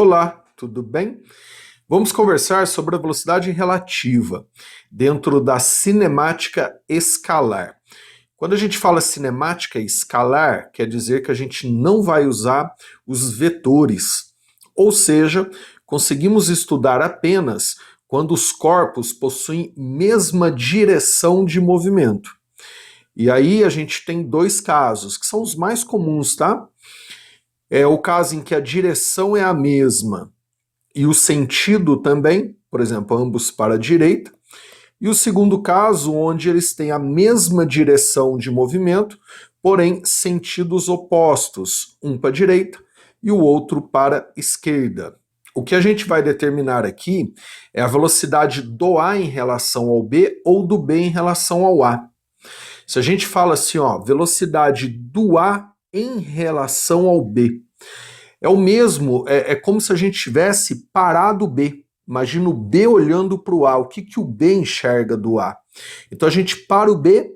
Olá, tudo bem? Vamos conversar sobre a velocidade relativa dentro da cinemática escalar. Quando a gente fala cinemática escalar, quer dizer que a gente não vai usar os vetores, ou seja, conseguimos estudar apenas quando os corpos possuem mesma direção de movimento. E aí a gente tem dois casos, que são os mais comuns, tá? É o caso em que a direção é a mesma e o sentido também, por exemplo, ambos para a direita. E o segundo caso, onde eles têm a mesma direção de movimento, porém sentidos opostos, um para a direita e o outro para a esquerda. O que a gente vai determinar aqui é a velocidade do A em relação ao B ou do B em relação ao A. Se a gente fala assim, ó, velocidade do A em relação ao B, é o mesmo, é como se a gente tivesse parado o B. Imagina o B olhando para o A. O que o B enxerga do A? Então a gente para o B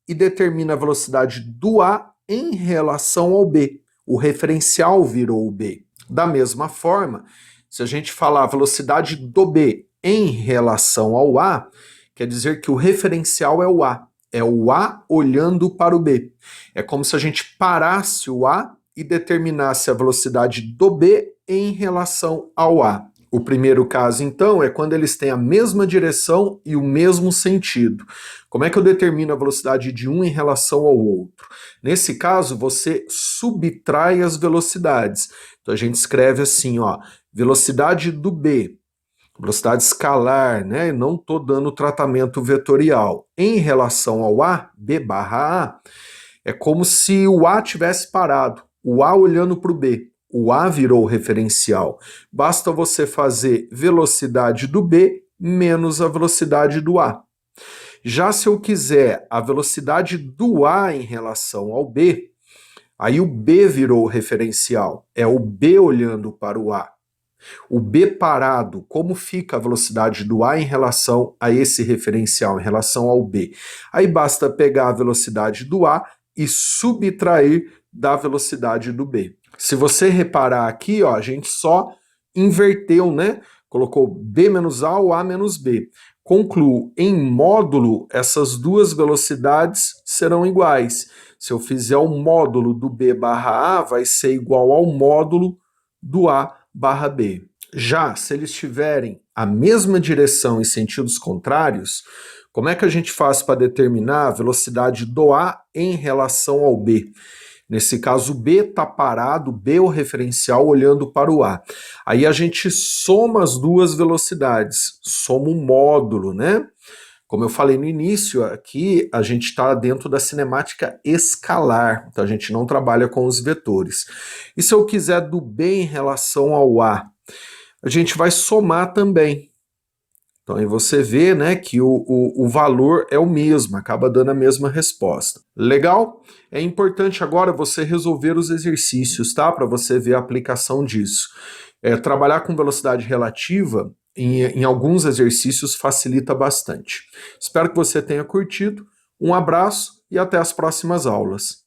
e determina a velocidade do A em relação ao B. O referencial virou o B. Da mesma forma, se a gente falar a velocidade do B em relação ao A, quer dizer que o referencial é o A. É o A olhando para o B. É como se a gente parasse o A e determinasse a velocidade do B em relação ao A. O primeiro caso, então, é quando eles têm a mesma direção e o mesmo sentido. Como é que eu determino a velocidade de um em relação ao outro? Nesse caso, você subtrai as velocidades. Então a gente escreve assim, ó, velocidade do B, velocidade escalar, né? Não estou dando tratamento vetorial. Em relação ao A, B barra A, é como se o A tivesse parado, o A olhando para o B. O A virou o referencial. Basta você fazer velocidade do B menos a velocidade do A. Já se eu quiser a velocidade do A em relação ao B, aí o B virou o referencial. É o B olhando para o A. O B parado, como fica a velocidade do A em relação a esse referencial, em relação ao B? Aí basta pegar a velocidade do A e subtrair da velocidade do B. Se você reparar aqui, ó, a gente só inverteu, né? Colocou B menos A ou A menos B. Concluo, em módulo, essas duas velocidades serão iguais. Se eu fizer o módulo do B barra A, vai ser igual ao módulo do A barra B. Já se eles tiverem a mesma direção em sentidos contrários, como é que a gente faz para determinar a velocidade do A em relação ao B? Nesse caso, o B está parado, o B é o referencial olhando para o A. Aí a gente soma as duas velocidades, soma um módulo, né? Como eu falei no início, aqui a gente está dentro da cinemática escalar, então a gente não trabalha com os vetores. E se eu quiser do B em relação ao A, a gente vai somar também. Então aí você vê, né, que o valor é o mesmo, acaba dando a mesma resposta. Legal? É importante agora você resolver os exercícios, tá? Para você ver a aplicação disso. Trabalhar com velocidade relativa em alguns exercícios facilita bastante. Espero que você tenha curtido. Um abraço e até as próximas aulas.